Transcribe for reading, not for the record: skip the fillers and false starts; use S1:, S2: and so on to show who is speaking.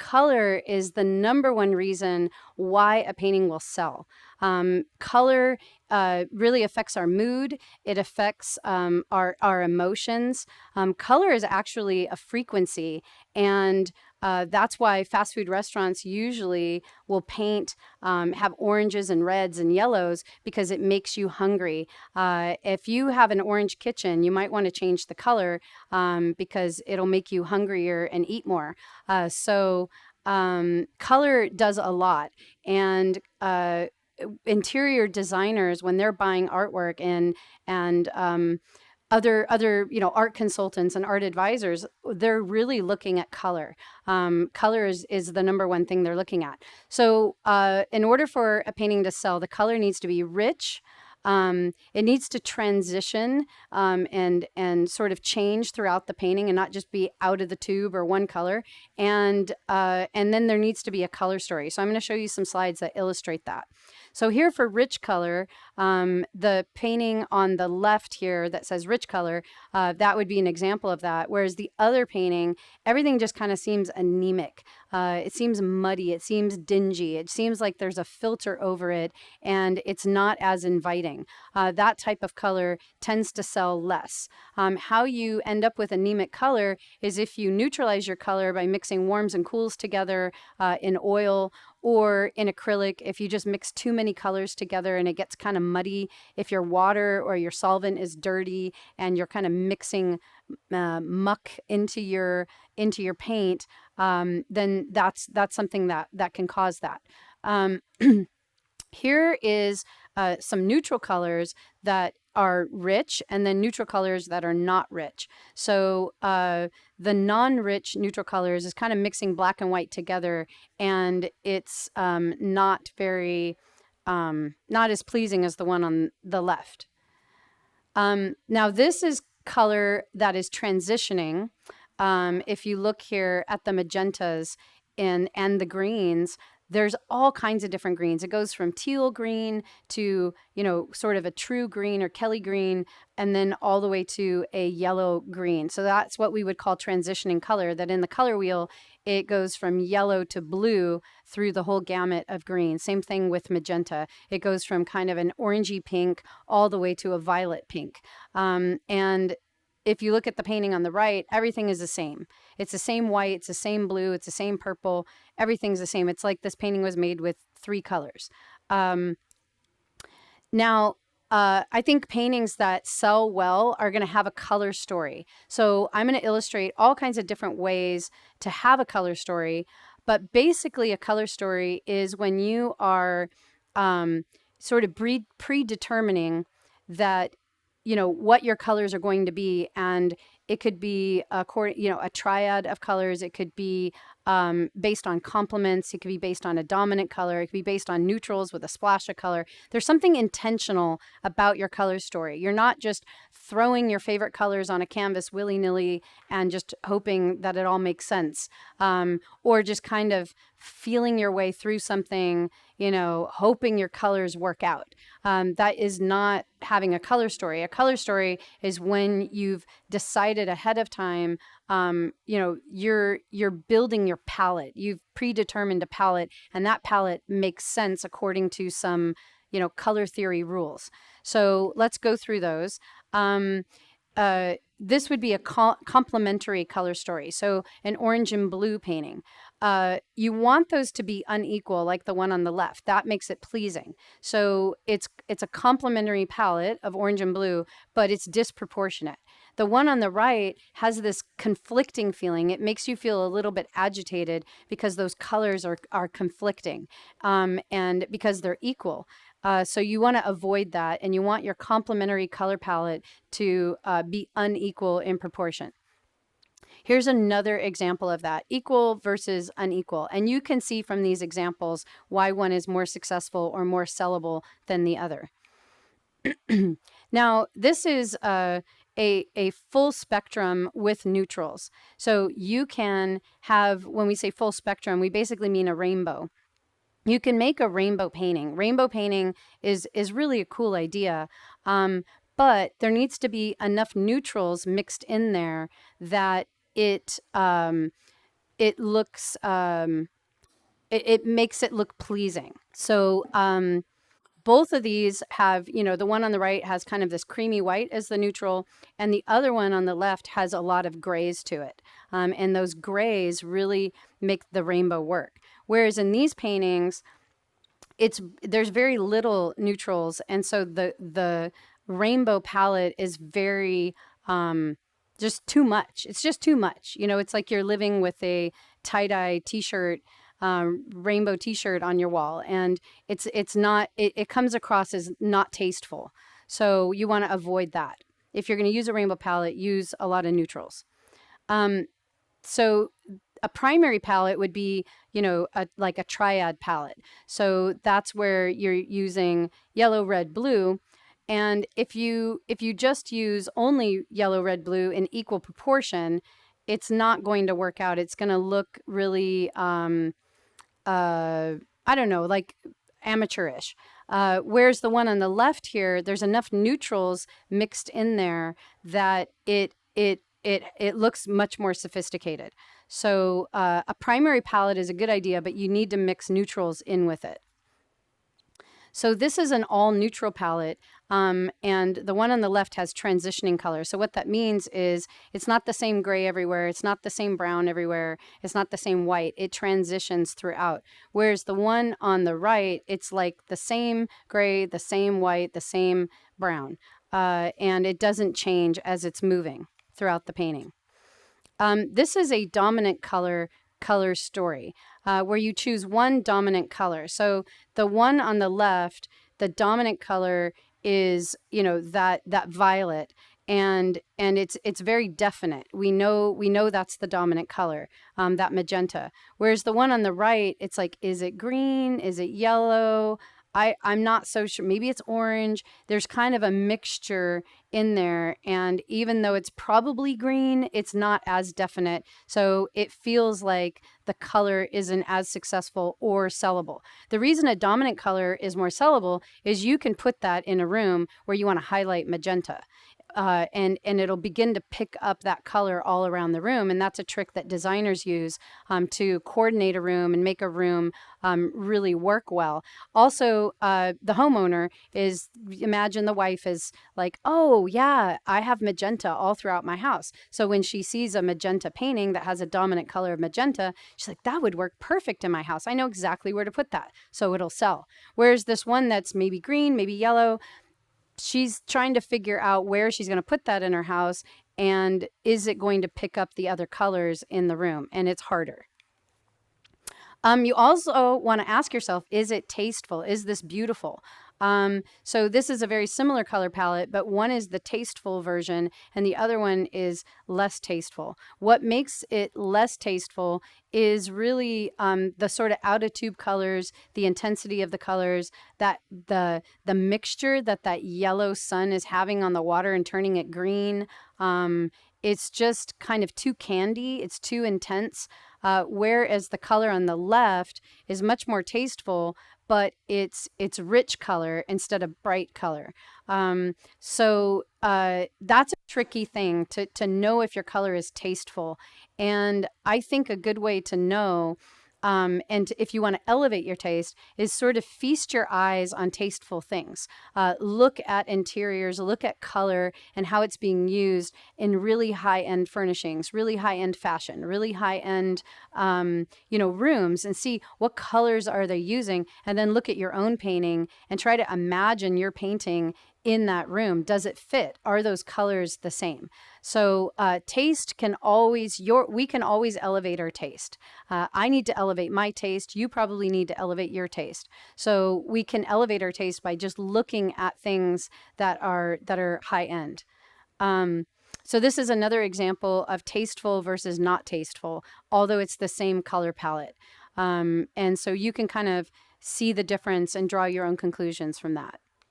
S1: color is the number one reason why a painting will sell. Color really affects our mood. It affects our emotions. Color is actually a frequency, and that's why fast food restaurants usually will paint, have oranges and reds and yellows because it makes you hungry. If you have an orange kitchen, you might want to change the color because it'll make you hungrier and eat more. Color does a lot. And interior designers, when they're buying artwork and other art consultants and art advisors, they're really looking at color. Color is the number one thing they're looking at. So in order for a painting to sell, the color needs to be rich. It needs to transition and sort of change throughout the painting and not just be out of the tube or one color. And then there needs to be a color story. So I'm going to show you some slides that illustrate that. So here for rich color, the painting on the left here that says rich color, that would be an example of that. Whereas the other painting, everything just kind of seems anemic. It seems muddy. It seems dingy. It seems like there's a filter over it and it's not as inviting. That type of color tends to sell less. How you end up with anemic color is if you neutralize your color by mixing warms and cools together in oil or in acrylic. If you just mix too many colors together and it gets kind of muddy, if your water or your solvent is dirty and you're kind of mixing muck into your paint, then that's something that can cause that. Here is some neutral colors that are rich and then neutral colors that are not rich. So the non-rich neutral colors is kind of mixing black and white together, and it's not as pleasing as the one on the left. Now this is color that is transitioning. If you look here at the magentas and the greens, there's all kinds of different greens. It goes from teal green to, sort of a true green or Kelly green, and then all the way to a yellow green. So that's what we would call transitioning color, that in the color wheel, it goes from yellow to blue through the whole gamut of green. Same thing with magenta. It goes from kind of an orangey pink all the way to a violet pink. And if you look at the painting on the right, everything is the same. It's the same white, it's the same blue, it's the same purple. Everything's the same. It's like this painting was made with 3 colors. Now, I think paintings that sell well are going to have a color story. So I'm going to illustrate all kinds of different ways to have a color story. But basically, a color story is when you are sort of predetermining that what your colors are going to be, and it could be a triad of colors. It could be based on complements. It could be based on a dominant color. It could be based on neutrals with a splash of color. There's something intentional about your color story. You're not just throwing your favorite colors on a canvas willy-nilly and just hoping that it all makes sense, or just kind of feeling your way through something, hoping your colors work out. That is not having a color story. A color story is when you've decided ahead of time, you're building your palette. You've predetermined a palette, and that palette makes sense according to some, color theory rules. So let's go through those. This would be a complementary color story. So an orange and blue painting. You want those to be unequal, like the one on the left. That makes it pleasing. So it's a complementary palette of orange and blue, but it's disproportionate. The one on the right has this conflicting feeling. It makes you feel a little bit agitated because those colors are conflicting, and because they're equal. So you want to avoid that, and you want your complementary color palette to be unequal in proportion. Here's another example of that, equal versus unequal. And you can see from these examples why one is more successful or more sellable than the other. Now, this is a full spectrum with neutrals. So you can have, when we say full spectrum, we basically mean a rainbow. You can make a rainbow painting. Rainbow painting is really a cool idea, but there needs to be enough neutrals mixed in there that it it looks it makes it look pleasing. So both of these have, the one on the right has kind of this creamy white as the neutral, and the other one on the left has a lot of grays to it. And those grays really make the rainbow work. Whereas in these paintings, there's very little neutrals, and so the rainbow palette is very just too much. It's just too much. It's like you're living with a tie-dye t-shirt, rainbow t-shirt on your wall, and it's not it comes across as not tasteful. So you want to avoid that. If you're going to use a rainbow palette, use a lot of neutrals. So a primary palette would be, like a triad palette. So that's where you're using yellow, red, blue. And if you just use only yellow, red, blue in equal proportion, it's not going to work out. It's going to look really, I don't know, like amateurish. Whereas the one on the left here, there's enough neutrals mixed in there that it looks much more sophisticated. So a primary palette is a good idea, but you need to mix neutrals in with it. So this is an all neutral palette, and the one on the left has transitioning color. So what that means is it's not the same gray everywhere. It's not the same brown everywhere. It's not the same white. It transitions throughout. Whereas the one on the right, it's like the same gray, the same white, the same brown, and it doesn't change as it's moving throughout the painting. This is a dominant color story, where you choose one dominant color. So the one on the left, the dominant color is, that violet, and it's very definite. We know that's the dominant color, that magenta. Whereas the one on the right, it's like, is it green? Is it yellow? I'm not so sure. Maybe it's orange. There's kind of a mixture in there. And even though it's probably green, it's not as definite. So it feels like the color isn't as successful or sellable. The reason a dominant color is more sellable is you can put that in a room where you want to highlight magenta. And it'll begin to pick up that color all around the room. And that's a trick that designers use to coordinate a room and make a room really work well. Also, the homeowner imagine the wife is like, oh, yeah, I have magenta all throughout my house. So when she sees a magenta painting that has a dominant color of magenta, she's like, that would work perfect in my house. I know exactly where to put that. So it'll sell. Whereas this one that's maybe green, maybe yellow, she's trying to figure out where she's going to put that in her house, and is it going to pick up the other colors in the room, and it's harder. You also want to ask yourself, is it tasteful? Is this beautiful? So this is a very similar color palette, but one is the tasteful version and the other one is less tasteful. What makes it less tasteful is really the sort of out of tube colors, the intensity of the colors, that the mixture that yellow sun is having on the water and turning it green. It's just kind of too candy. It's too intense. Whereas the color on the left is much more tasteful, but it's rich color instead of bright color. So that's a tricky thing to know if your color is tasteful. And I think a good way to know, and if you want to elevate your taste, is sort of feast your eyes on tasteful things. Look at interiors, look at color and how it's being used in really high-end furnishings, really high-end fashion, really high-end, rooms, and see what colors are they using, and then look at your own painting and try to imagine your painting in that room. Does it fit? Are those colors the same? So taste we can always elevate our taste. I need to elevate my taste. You probably need to elevate your taste. So we can elevate our taste by just looking at things that are high end. So this is another example of tasteful versus not tasteful, although it's the same color palette. And so you can kind of see the difference and draw your own conclusions from that.